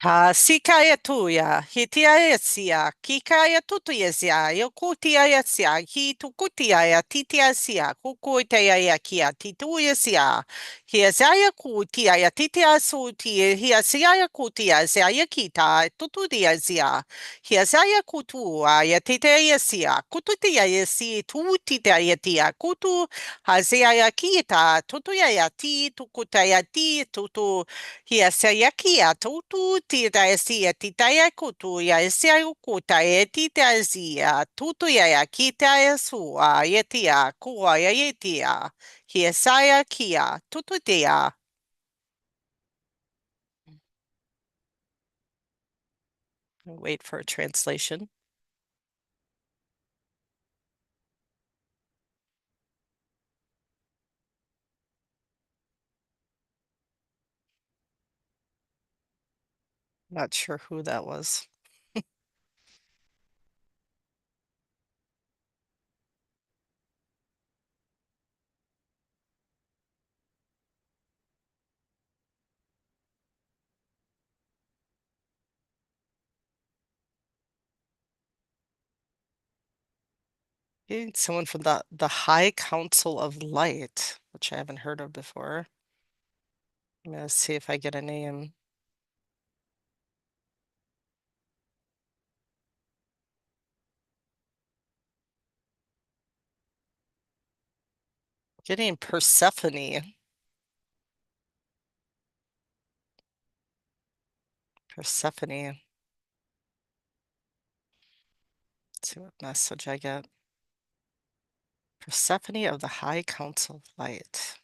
Ha sikaya tuya, hitiaya sia, kikaya tutuya sia, yokutiaya sia, hitukutiaya titia sia, kukuitiaya kia tituya sia, hiasaya kutiaya titia suti, hiasaya kutia sia kita, tutudia sia, hiasaya kutuaya titia sia, kututia si, tutitaya tia, kutu, hasaya kita, tutuya ti, tukutaya ti, tutu, Hia se yakia tutu tita esia tita ya kutu ya esia ukuta e tita esia tutu ya kita esua yetia kua ya yetia hia saya kia tutu tia. Wait for a translation. Not sure who that was. Someone from the High Council of Light, which I haven't heard of before. I'm gonna see if I get a name. Getting Persephone. Persephone. Let's see what message I get. Persephone of the High Council of Light.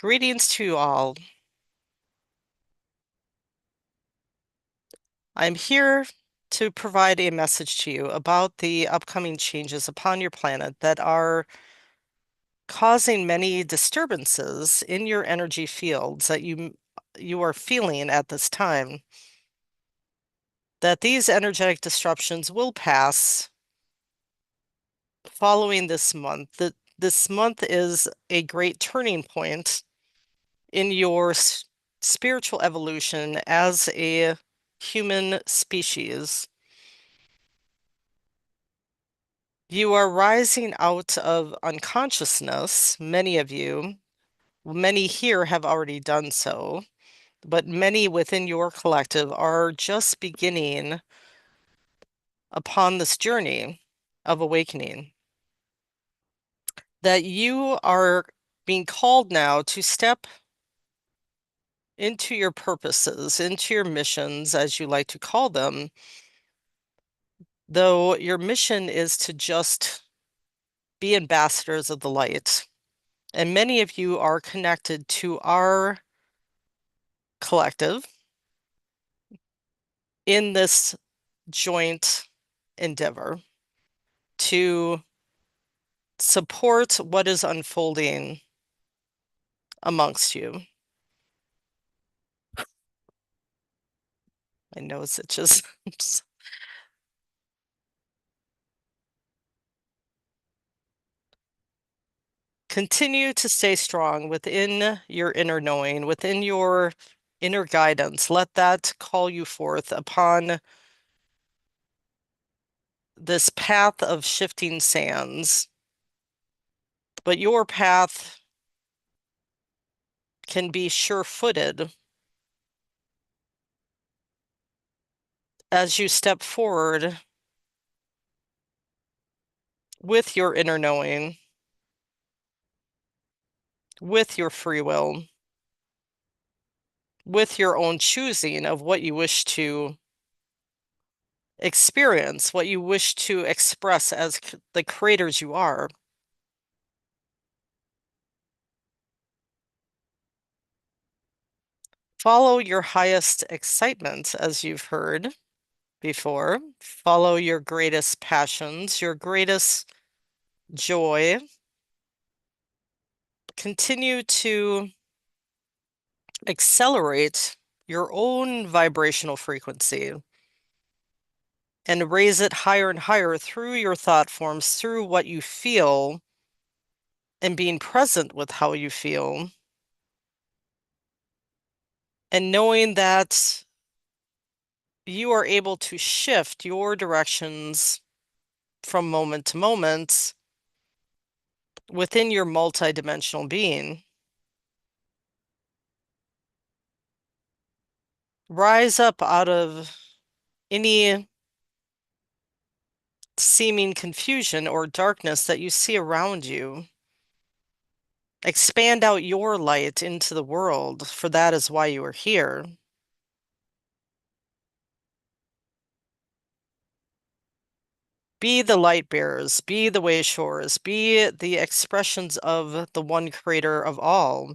Greetings to you all. I'm here to provide a message to you about the upcoming changes upon your planet that are causing many disturbances in your energy fields that you are feeling at this time. That these energetic disruptions will pass following this month. That this month is a great turning point in your spiritual evolution as a human species. You are rising out of unconsciousness, many of you. Many here have already done so, but many within your collective are just beginning upon this journey of awakening. That you are being called now to step into your purposes, into your missions, as you like to call them, though your mission is to just be ambassadors of the light. And many of you are connected to our collective in this joint endeavor to support what is unfolding amongst you. My nose itches. Continue to stay strong within your inner knowing, within your inner guidance. Let that call you forth upon this path of shifting sands. But your path can be sure-footed as you step forward with your inner knowing, with your free will, with your own choosing of what you wish to experience, what you wish to express as the creators you are. Follow your highest excitement, as you've heard before. Follow your greatest passions, your greatest joy. Continue to accelerate your own vibrational frequency and raise it higher and higher through your thought forms, through what you feel, and being present with how you feel. And knowing that you are able to shift your directions from moment to moment within your multidimensional being. Rise up out of any seeming confusion or darkness that you see around you. Expand out your light into the world, for that is why you are here. Be the light bearers, be the way showers, be the expressions of the one creator of all.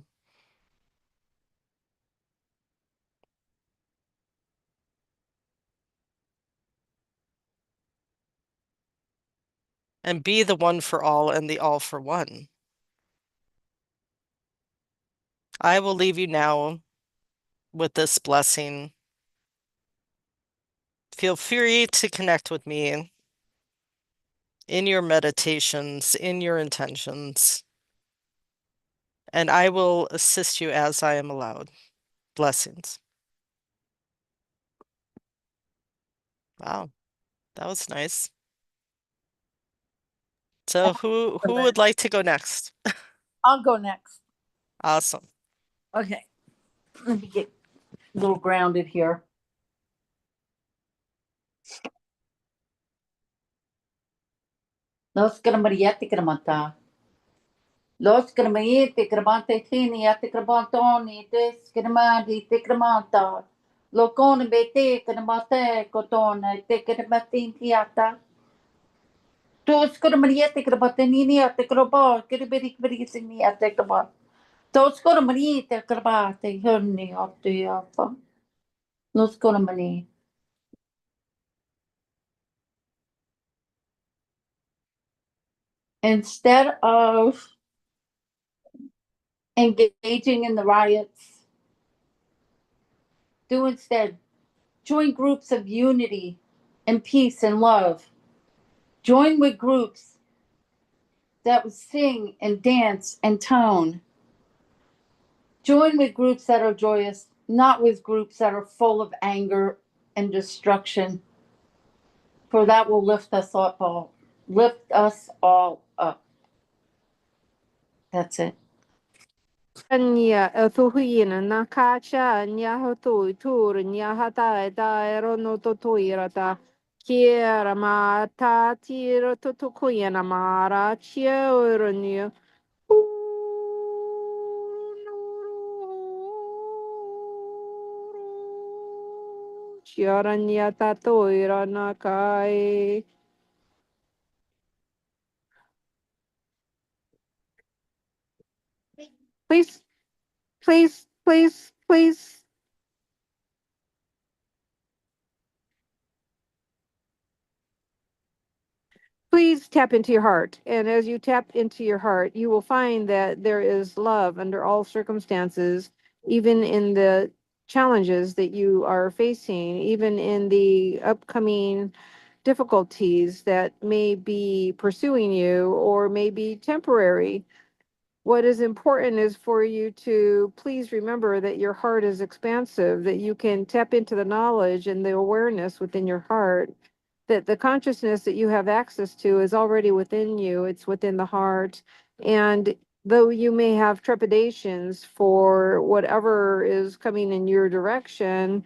And be the one for all and the all for one. I will leave you now with this blessing. Feel free to connect with me in your meditations, in your intentions, and I will assist you as I am allowed. Blessings. Wow, that was nice. So who would like to go next? I'll go next. Awesome. Okay. Let me get a little grounded here. Los gramariete gramata. Los gramariete gramante tini ate gramatoni des gramadi te gramata. Locone bete gramate cotone te gramatin tiata. Tos gramariete grabatanini ate graba, graberi graberi ate graba. Tos gramariete grabate hörni ate yapa. Los gramari. Instead of engaging in the riots, do instead join groups of unity and peace and love. Join with groups that would sing and dance and tone. Join with groups that are joyous, not with groups that are full of anger and destruction, for that will lift us all up. That's it. Nya tuhuina na kacha nya hotu tur nya hata da erono totoirata kiera ma ta tiro totokuina mara chiornya chiaranya tatoira na kai. Please, please, please, please. Please tap into your heart. And as you tap into your heart, you will find that there is love under all circumstances, even in the challenges that you are facing, even in the upcoming difficulties that may be pursuing you or may be temporary. What is important is for you to please remember that your heart is expansive, that you can tap into the knowledge and the awareness within your heart, that the consciousness that you have access to is already within you, it's within the heart. And though you may have trepidations for whatever is coming in your direction,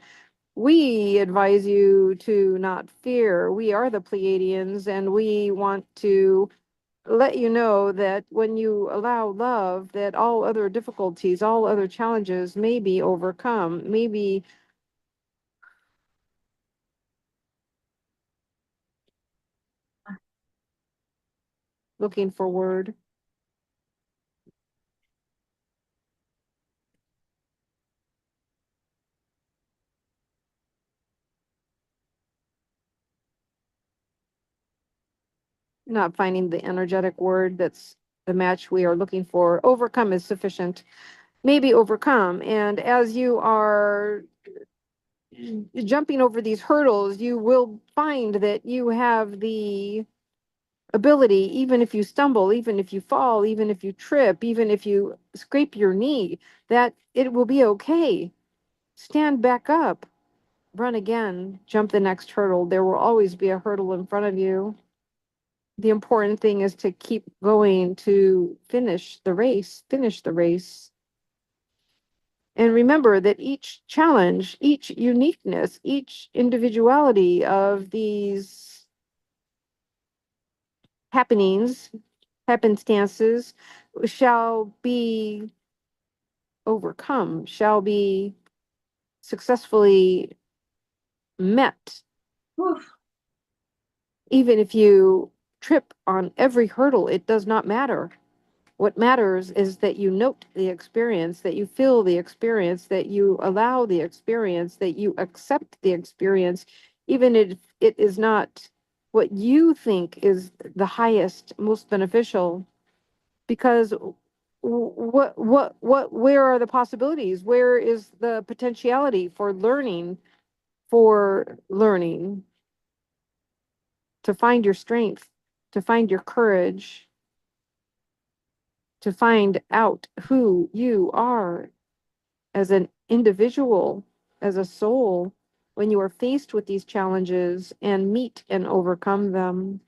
we advise you to not fear. We are the Pleiadians, and we want to let you know that when you allow love, that all other difficulties, all other challenges may be overcome, maybe looking forward. Not finding the energetic word that's the match we are looking for. Overcome is sufficient. Maybe overcome. And as you are jumping over these hurdles, you will find that you have the ability, even if you stumble, even if you fall, even if you trip, even if you scrape your knee, that it will be okay. stand back up, run again, jump the next hurdle. There will always be a hurdle in front of you. The important thing is to keep going, to finish the race, And remember that each challenge, each uniqueness, each individuality of these happenings, happenstances shall be overcome, shall be successfully met. Oof. Even if you trip on every hurdle, it does not matter. What matters is that you note the experience, that you feel the experience, that you allow the experience, that you accept the experience, even if it is not what you think is the highest, most beneficial. Because where are the possibilities? Where is the potentiality for learning, to find your strength, to find your courage, to find out who you are as an individual, as a soul, when you are faced with these challenges and meet and overcome them.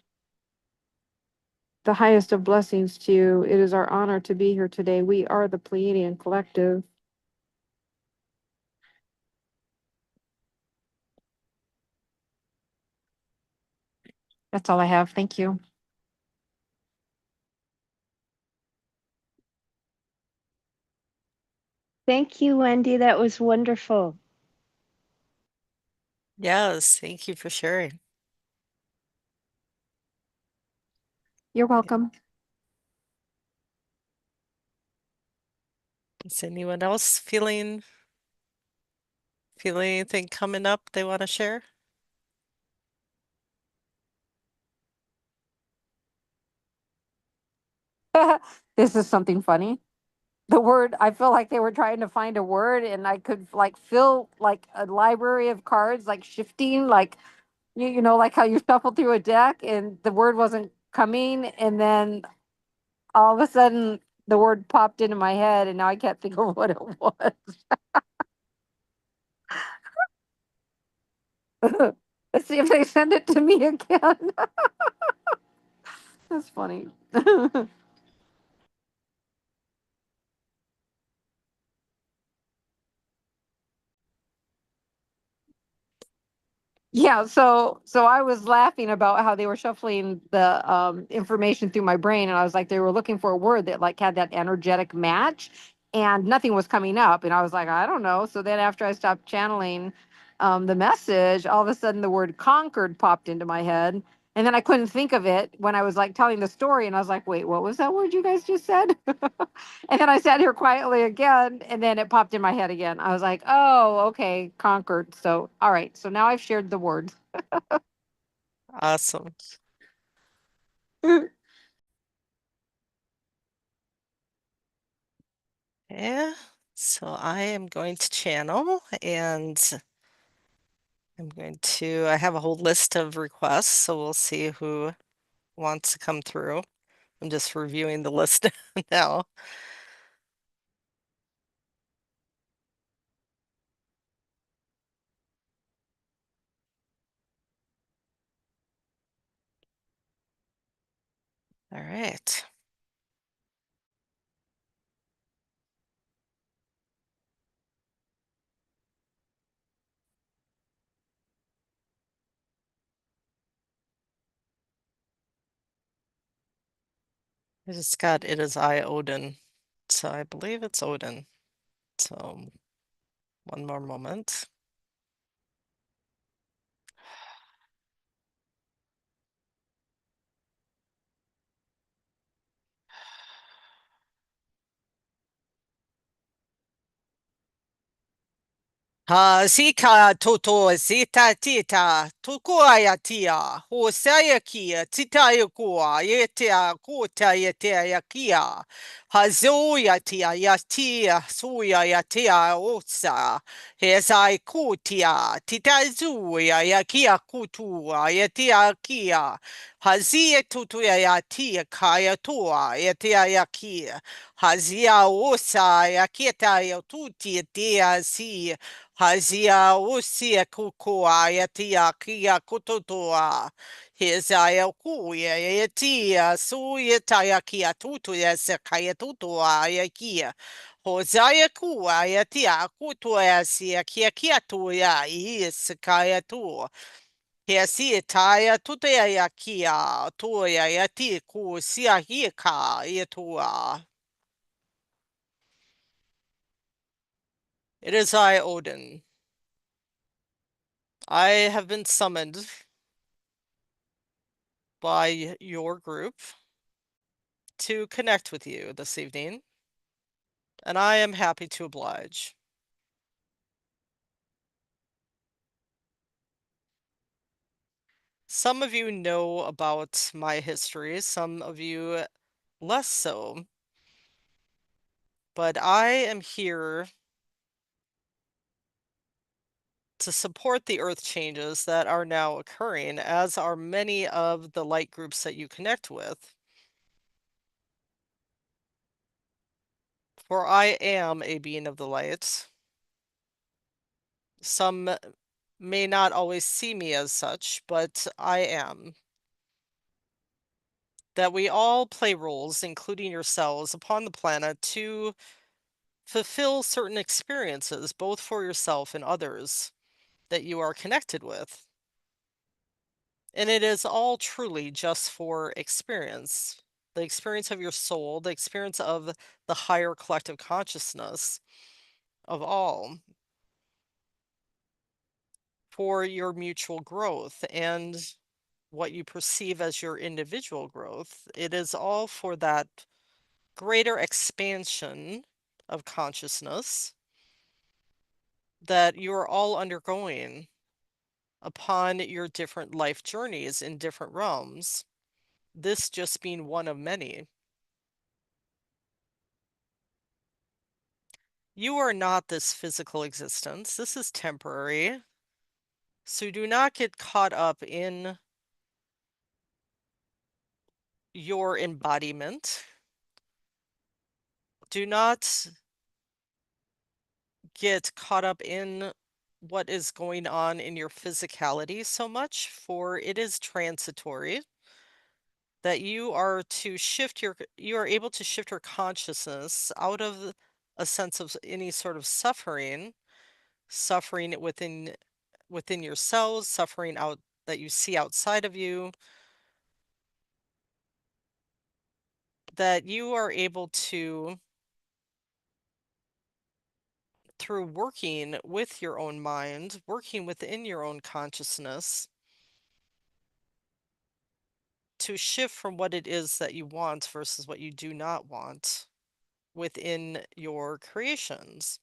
The highest of blessings to you. It is our honor to be here today. We are the Pleiadian Collective. That's all I have. Thank you. Thank you, Wendy. That was wonderful. Yes, thank you for sharing. You're welcome. Is anyone else feeling anything coming up they want to share? This is something funny. The word, I feel like they were trying to find a word, and I could like feel like a library of cards like shifting, like you know, like how you shuffle through a deck and the word wasn't coming, and then all of a sudden the word popped into my head, and now I can't think of what it was. Let's see if they send it to me again. That's funny. Yeah, so I was laughing about how they were shuffling the information through my brain, and I was like, they were looking for a word that like had that energetic match, and nothing was coming up, and I was like, I don't know. So then after I stopped channeling the message, all of a sudden the word conquered popped into my head, and then I couldn't think of it when I was like telling the story, and I was like, wait, what was that word you guys just said? And then I sat here quietly again, and then it popped in my head again. I was like, oh, okay, conquered. So, all right. So now I've shared the word. Awesome. Yeah, so I am going to channel and I have a whole list of requests, so we'll see who wants to come through. I'm just reviewing the list now. All right. I just got it as I Odin, so I believe it's Odin. So one more moment. Ha sika toto zita tita tukuaya tia hosaya kia tita yakua yetia kota yetia yakia hazoya tia yatia suya yatia osa hezai kutia tita zuya yakia kutua yatia kia Hazia tutuia ya tia kaya tua ya tia ya kia. Hazia usa ya kieta ya tuti tia si. Hazia usia kukua ya tia kia kututua. Hizaya kuya ya tia su ya taya kia tutu ya se kaya tutua ya kia. Hosaya kuwa ya tia kutua ya si ya kia kia tu ya is kaya tu. He si taia tutea ya kia tuia ya ti ku sia hieka ia tua. It is I, Odin. I have been summoned by your group to connect with you this evening, and I am happy to oblige. Some of you know about my history, some of you less so, but I am here to support the earth changes that are now occurring, as are many of the light groups that you connect with. For I am a being of the light. Some may not always see me as such, but I am. That we all play roles, including yourselves, upon the planet to fulfill certain experiences, both for yourself and others that you are connected with. And it is all truly just for experience. The experience of your soul, the experience of the higher collective consciousness of all, for your mutual growth and what you perceive as your individual growth. It is all for that greater expansion of consciousness that you are all undergoing upon your different life journeys in different realms. This just being one of many. You are not this physical existence. This is temporary. So do not get caught up in your embodiment. Do not get caught up in what is going on in your physicality so much, for it is transitory. That you are you are able to shift your consciousness out of a sense of any sort of suffering within yourselves, suffering out that you see outside of you, that you are able to, through working with your own mind, working within your own consciousness, to shift from what it is that you want versus what you do not want within your creations.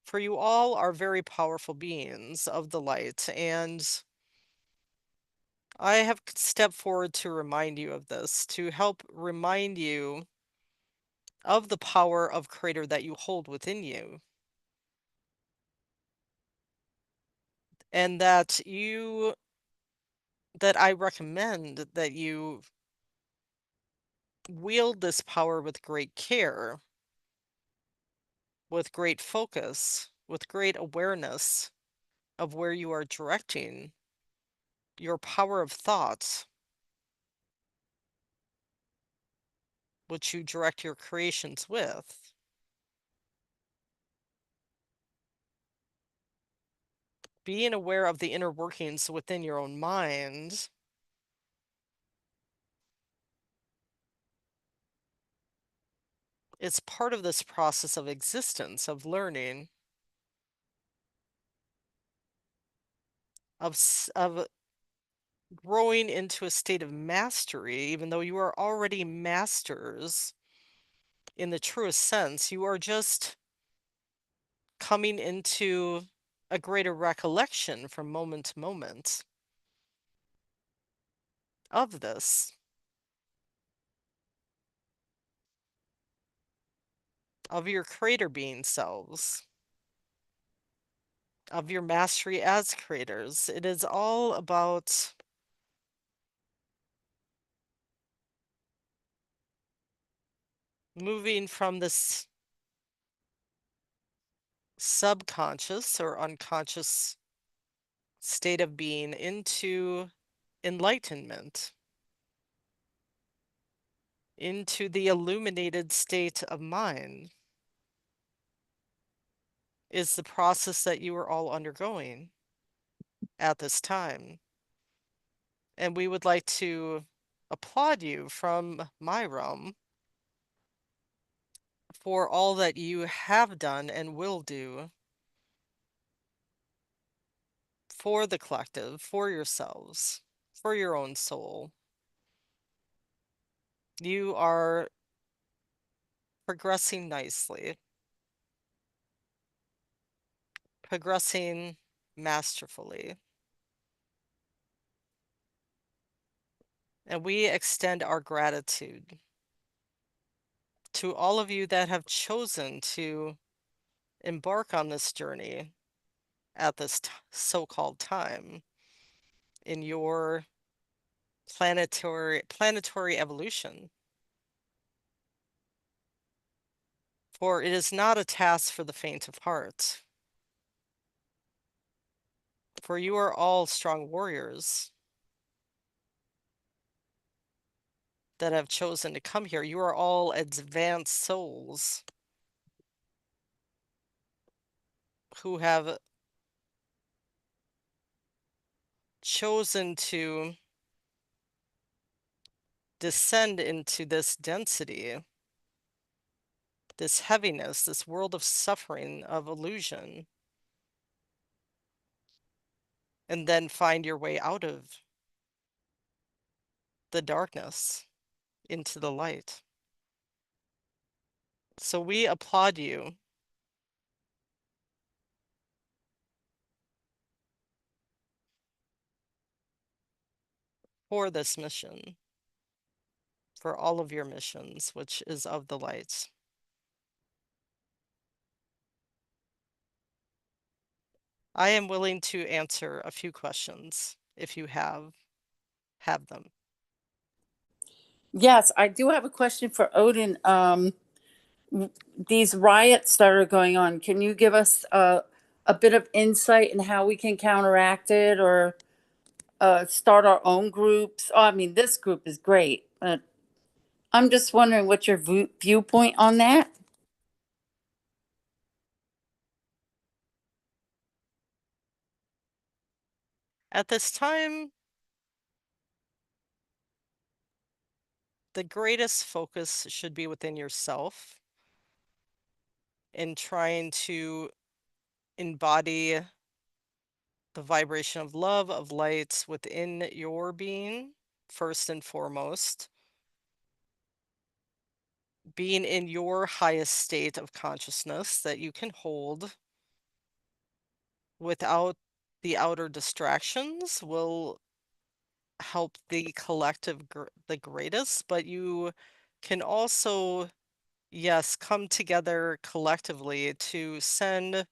For you all are very powerful beings of the light, and I have stepped forward to remind you of this, to help remind you of the power of Creator that you hold within you. And that I recommend that you wield this power with great care, with great focus, with great awareness of where you are directing your power of thought, which you direct your creations with. Being aware of the inner workings within your own mind is part of this process of existence, of learning, of growing into a state of mastery. Even though you are already masters in the truest sense, you are just coming into a greater recollection from moment to moment of this, of your creator being selves. of your mastery as creators. It is all about moving from this subconscious or unconscious state of being into enlightenment, into the illuminated state of mind, is the process that you are all undergoing at this time. And we would like to applaud you from my realm for all that you have done and will do for the collective, for yourselves, for your own soul. You are progressing nicely, progressing masterfully. And we extend our gratitude to all of you that have chosen to embark on this journey at this so-called time in your planetary evolution. For it is not a task for the faint of heart. For you are all strong warriors that have chosen to come here. You are all advanced souls who have chosen to descend into this density, this heaviness, this world of suffering, of illusion, and then find your way out of the darkness into the light. So we applaud you for this mission, for all of your missions, which is of the light. I am willing to answer a few questions if you have them. Yes, I do have a question for Odin. These riots that are going on, can you give us a bit of insight in how we can counteract it or start our own groups? Oh, I mean, this group is great, but I'm just wondering what's your viewpoint on that? At this time, the greatest focus should be within yourself in trying to embody the vibration of love, of light within your being, first and foremost. Being in your highest state of consciousness that you can hold without the outer distractions will help the collective the greatest, but you can also, yes, come together collectively to send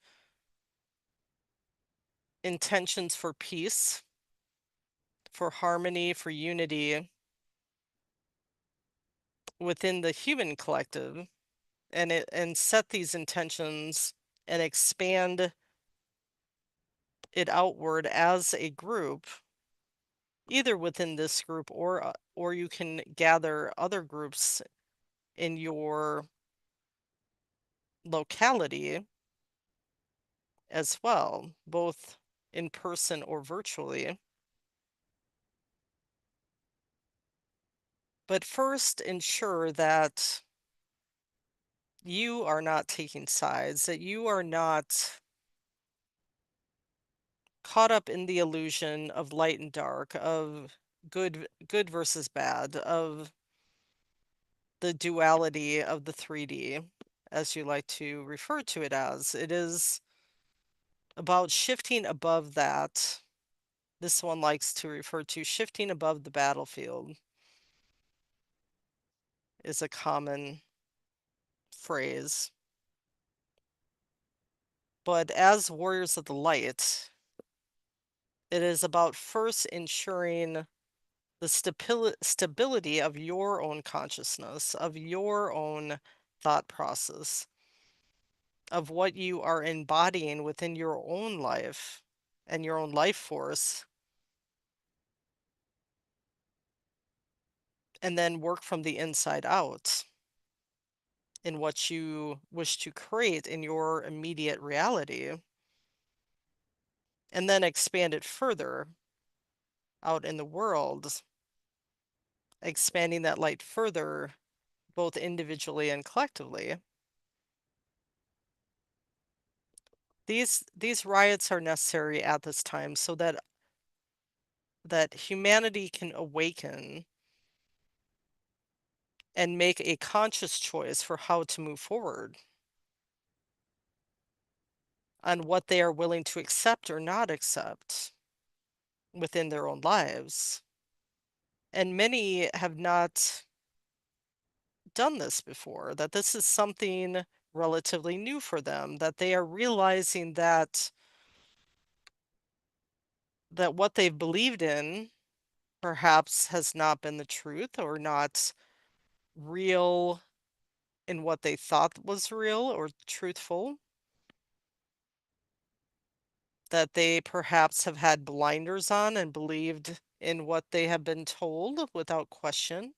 intentions for peace, for harmony, for unity within the human collective, and set these intentions and expand it outward as a group, either within this group or you can gather other groups in your locality as well, both in person or virtually. But first, ensure that you are not taking sides, that you are not caught up in the illusion of light and dark, of good versus bad, of the duality of the 3D, as you like to refer to it as. It is about shifting above that. This one likes to refer to shifting above the battlefield is a common phrase. But as warriors of the light, it is about first ensuring the stability of your own consciousness, of your own thought process, of what you are embodying within your own life and your own life force, and then work from the inside out in what you wish to create in your immediate reality, and then expand it further out in the world, expanding that light further, both individually and collectively. These riots are necessary at this time so that humanity can awaken and make a conscious choice for how to move forward on what they are willing to accept or not accept within their own lives. And many have not done this before, that this is something relatively new for them, that they are realizing that what they've believed in perhaps has not been the truth or not real in what they thought was real or truthful, that they perhaps have had blinders on and believed in what they have been told without question.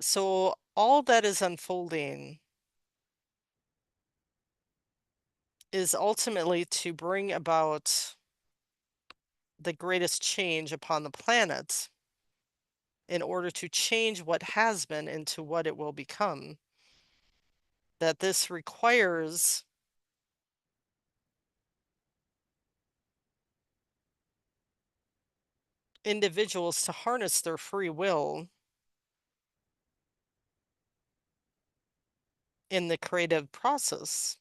So all that is unfolding is ultimately to bring about the greatest change upon the planet in order to change what has been into what it will become. That this requires individuals to harness their free will in the creative process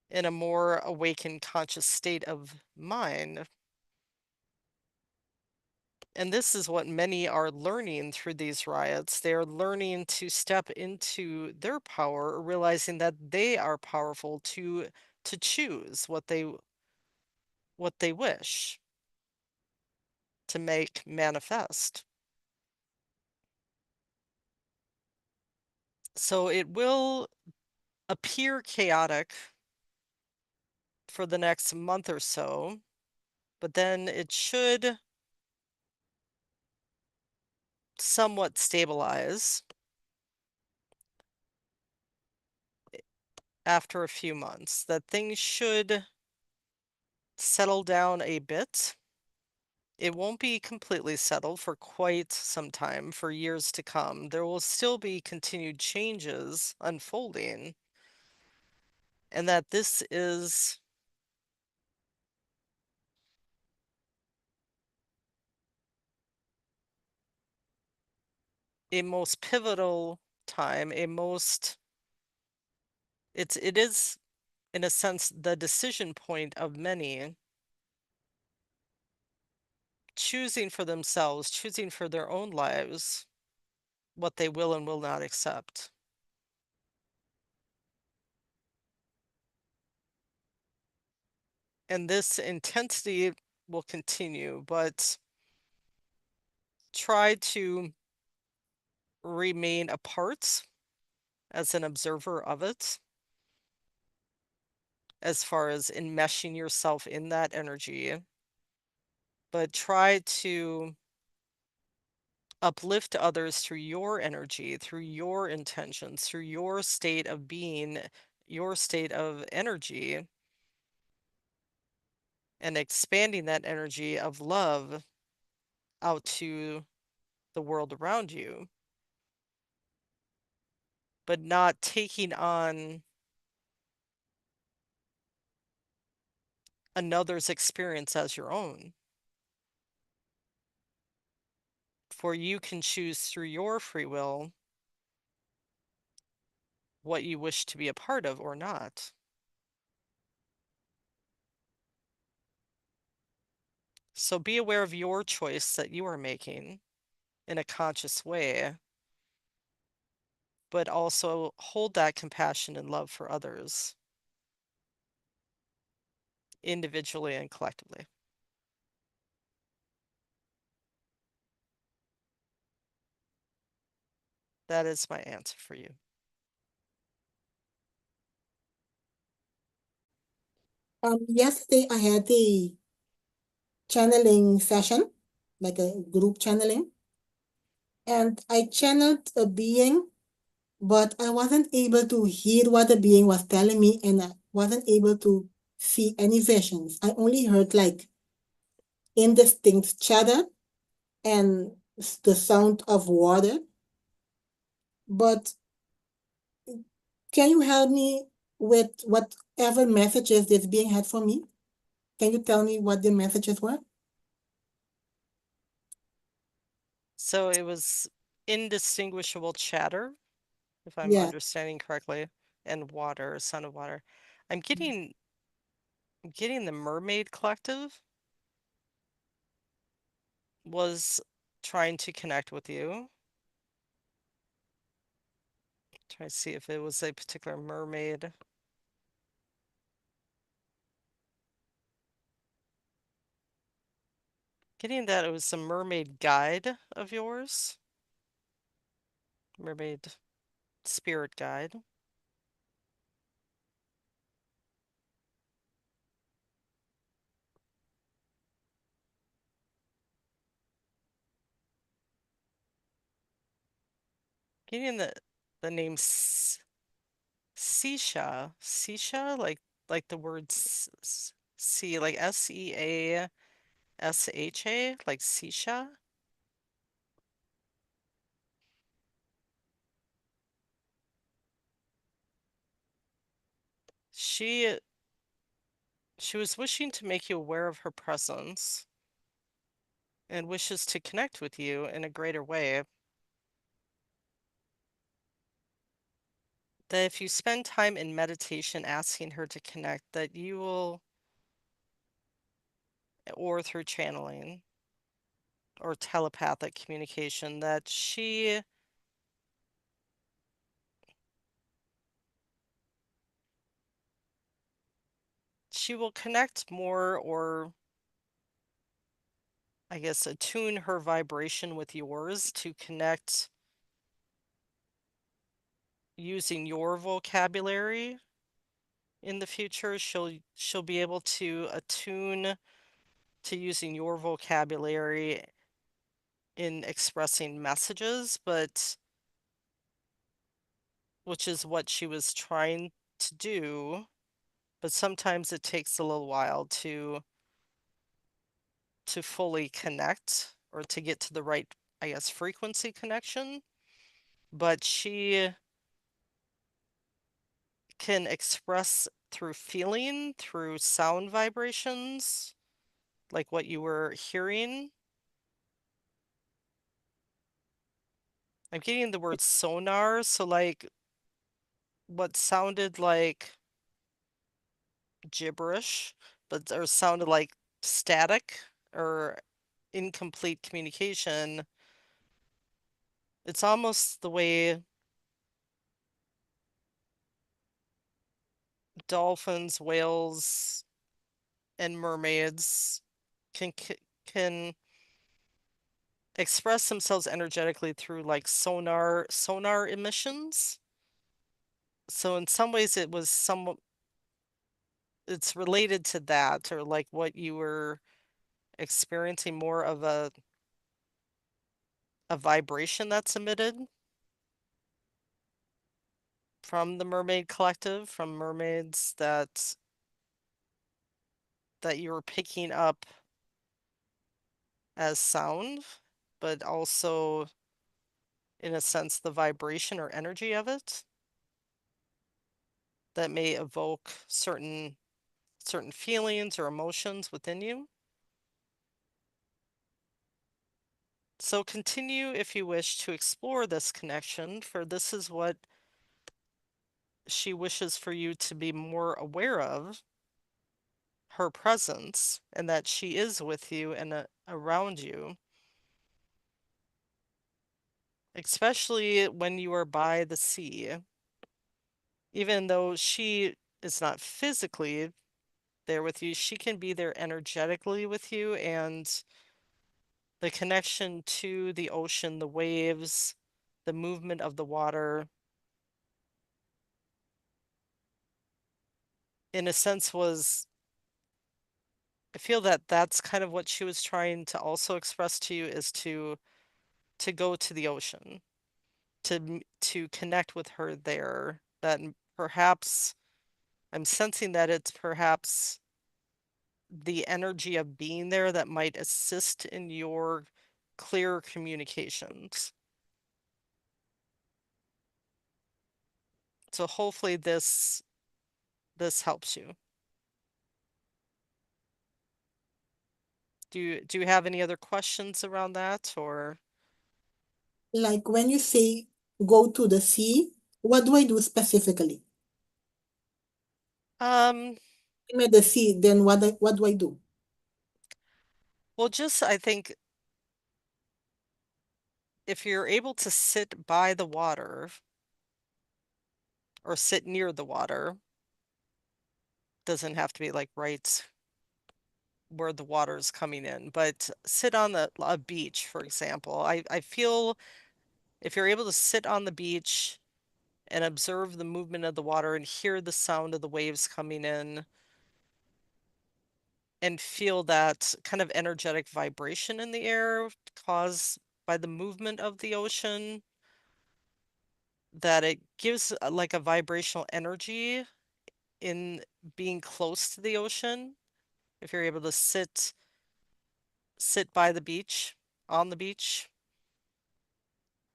in a more awakened conscious state of mind. And this is what many are learning through these riots. They are learning to step into their power, realizing that they are powerful to choose what they wish to make manifest. So it will appear chaotic for the next month or so, but then it should somewhat stabilize after a few months, that things should settle down a bit. It won't be completely settled for quite some time, for years to come. There will still be continued changes unfolding, and that this is a most pivotal time, it is in a sense the decision point of many choosing for themselves, choosing for their own lives what they will and will not accept. And this intensity will continue, but try to remain apart as an observer of it, as far as enmeshing yourself in that energy, but try to uplift others through your energy, through your intentions, through your state of being, your state of energy, and expanding that energy of love out to the world around you, but not taking on another's experience as your own. For you can choose through your free will what you wish to be a part of or not. So be aware of your choice that you are making in a conscious way. but also hold that compassion and love for others, individually and collectively. That is my answer for you. Yesterday I had the channeling session, like a group channeling, and I channeled a being, but I wasn't able to hear what the being was telling me, and I wasn't able to see any visions. I only heard like indistinct chatter and the sound of water. But can you help me with whatever messages this being had for me? Can you tell me what the messages were? So it was indistinguishable chatter, if I'm Yeah. understanding correctly, and water, sound of water. I'm getting the Mermaid Collective was trying to connect with you. Try to see if it was a particular mermaid. Getting that it was a mermaid guide of yours. Mermaid spirit guide. Getting the name Sisha. Sisha, like the word C, like Seasha, like Sisha. She was wishing to make you aware of her presence and wishes to connect with you in a greater way. That if you spend time in meditation asking her to connect, that you will, or through channeling or telepathic communication, that she will connect more, or I guess attune her vibration with yours to connect using your vocabulary in the future. She'll be able to attune to using your vocabulary in expressing messages, but which is what she was trying to do, but sometimes it takes a little while to fully connect or to get to the right, I guess, frequency connection. But she can express through feeling, through sound vibrations, like what you were hearing. I'm getting the word sonar, so like what sounded like gibberish, but or sounded like static or incomplete communication. It's almost the way dolphins, whales, and mermaids can can express themselves energetically through like sonar emissions. So in some ways it's related to that, or like what you were experiencing, more of a vibration that's emitted from the mermaid collective, from mermaids that you were picking up as sound, but also in a sense the vibration or energy of it that may evoke certain feelings or emotions within you. So continue if you wish to explore this connection, for this is what she wishes for you to be more aware of, her presence, and that she is with you and around you. especially when you are by the sea. Even though she is not physically there with you, she can be there energetically with you, and the connection to the ocean, the waves, the movement of the water, in a sense was, I feel that that's kind of what she was trying to also express to you, is to go to the ocean, to connect with her there. That perhaps I'm sensing that it's perhaps the energy of being there that might assist in your clear communications. So hopefully this helps you. Do you have any other questions around that, or Like when you say go to the sea, what do I do specifically? I'm at the sea, then what do I do? well, just I think if you're able to sit by the water or sit near the water, doesn't have to be like right where the water is coming in, but sit on a beach, for example. I feel if you're able to sit on the beach and observe the movement of the water and hear the sound of the waves coming in and feel that kind of energetic vibration in the air caused by the movement of the ocean, that it gives like a vibrational energy in being close to the ocean. If you're able to sit by the beach, on the beach,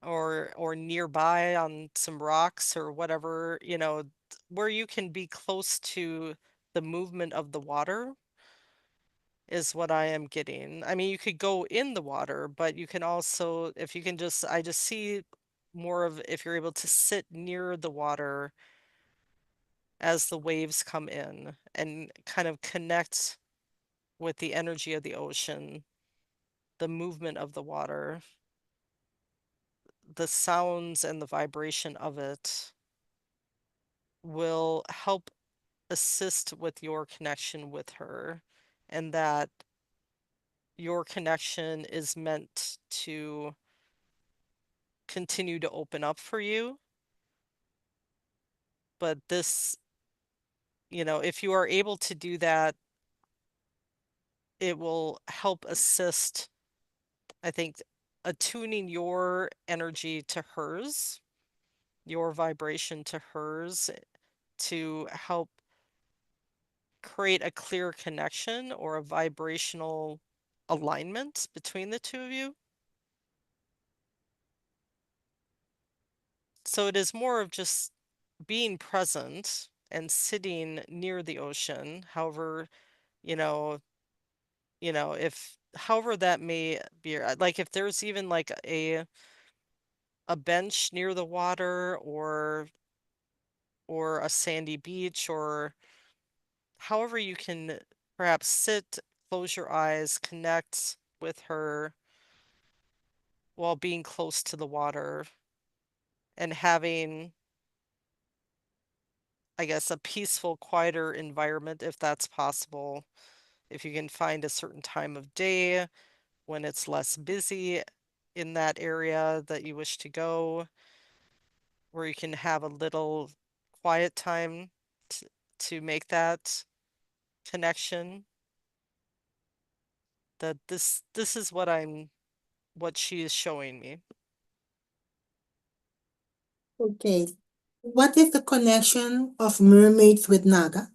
or nearby on some rocks or whatever, where you can be close to the movement of the water is what I am getting. I mean, you could go in the water, but you can also, if you can just, I just see more of if you're able to sit near the water as the waves come in and kind of connect with the energy of the ocean, the movement of the water, the sounds and the vibration of it will help assist with your connection with her, and that your connection is meant to continue to open up for you. But this, if you are able to do that, it will help assist, I think, attuning your energy to hers, your vibration to hers, to help create a clear connection or a vibrational alignment between the two of you. So it is more of just being present and sitting near the ocean. However, you know, if however that may be, like if there's even like a bench near the water, or a sandy beach, or however you can perhaps sit, close your eyes, connect with her while being close to the water and having, I guess, a peaceful, quieter environment if that's possible. If you can find a certain time of day when it's less busy in that area that you wish to go, where you can have a little quiet time to make that connection, that this is what she is showing me. Okay. What is the connection of mermaids with Naga?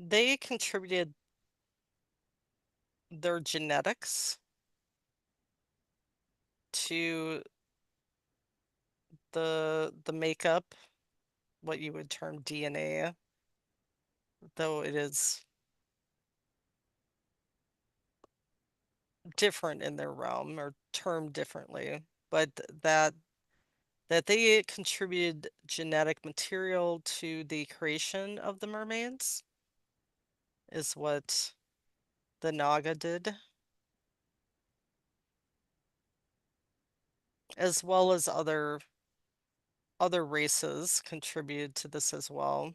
They contributed their genetics to the makeup, what you would term DNA, though it is different in their realm or termed differently, but that they contributed genetic material to the creation of the mermaids, is what the Naga did, as well as other races contributed to this as well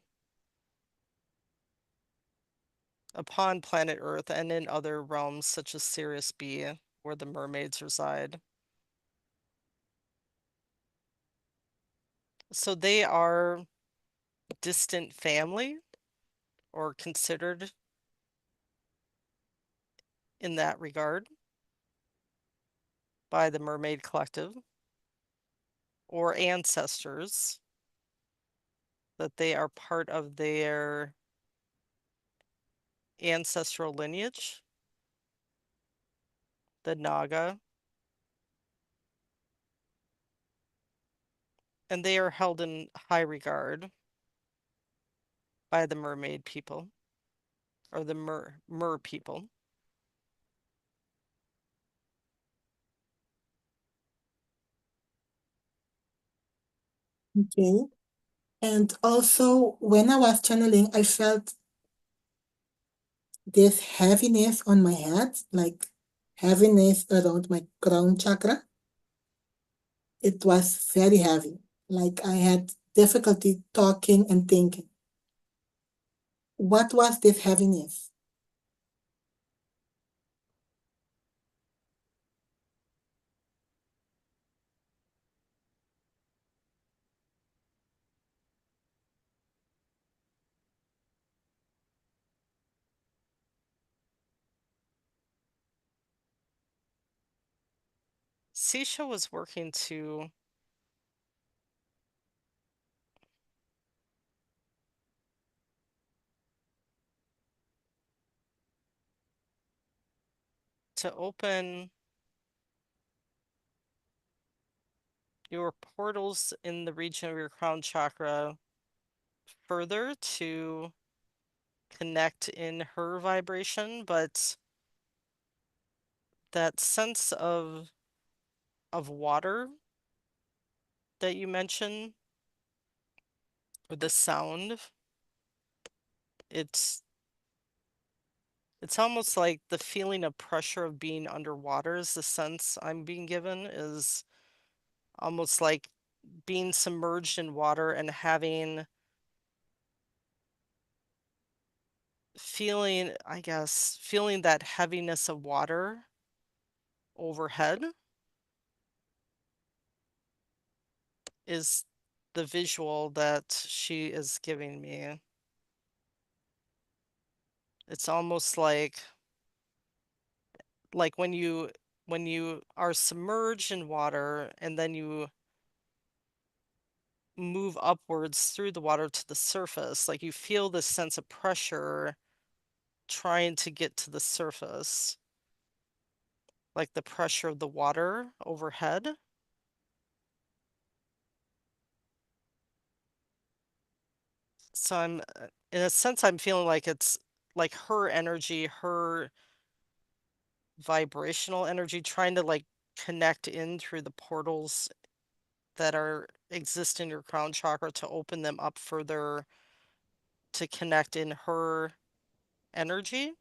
upon planet Earth and in other realms such as Sirius B, where the mermaids reside. So they are distant family, or considered in that regard by the Mermaid Collective, or ancestors, that they are part of their ancestral lineage, the Naga, and they are held in high regard by the mermaid people, or the mer people. Okay. And also, when I was channeling, I felt this heaviness on my head, like heaviness around my crown chakra. It was very heavy. Like I had difficulty talking and thinking. What was this heaviness? Sisha was working to open your portals in the region of your crown chakra further to connect in her vibration, but that sense of water that you mentioned, or the sound, it's almost like the feeling of pressure of being underwater is the sense I'm being given, is almost like being submerged in water and feeling that heaviness of water overhead is the visual that she is giving me. It's almost like when you are submerged in water and then you move upwards through the water to the surface, like you feel this sense of pressure trying to get to the surface, like the pressure of the water overhead. So in a sense, I'm feeling like it's like her energy, her vibrational energy trying to like connect in through the portals that exist in your crown chakra, to open them up further to connect in her energy.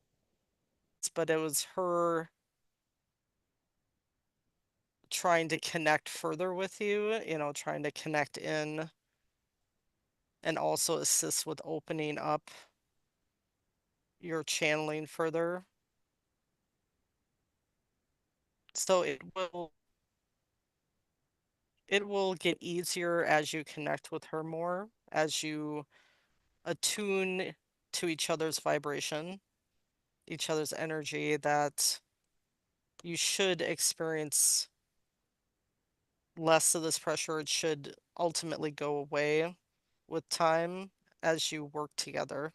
But it was her trying to connect further with you, trying to connect in and also assist with opening up your channeling further. So it will get easier as you connect with her more, as you attune to each other's vibration, each other's energy, that you should experience less of this pressure. It should ultimately go away with time as you work together.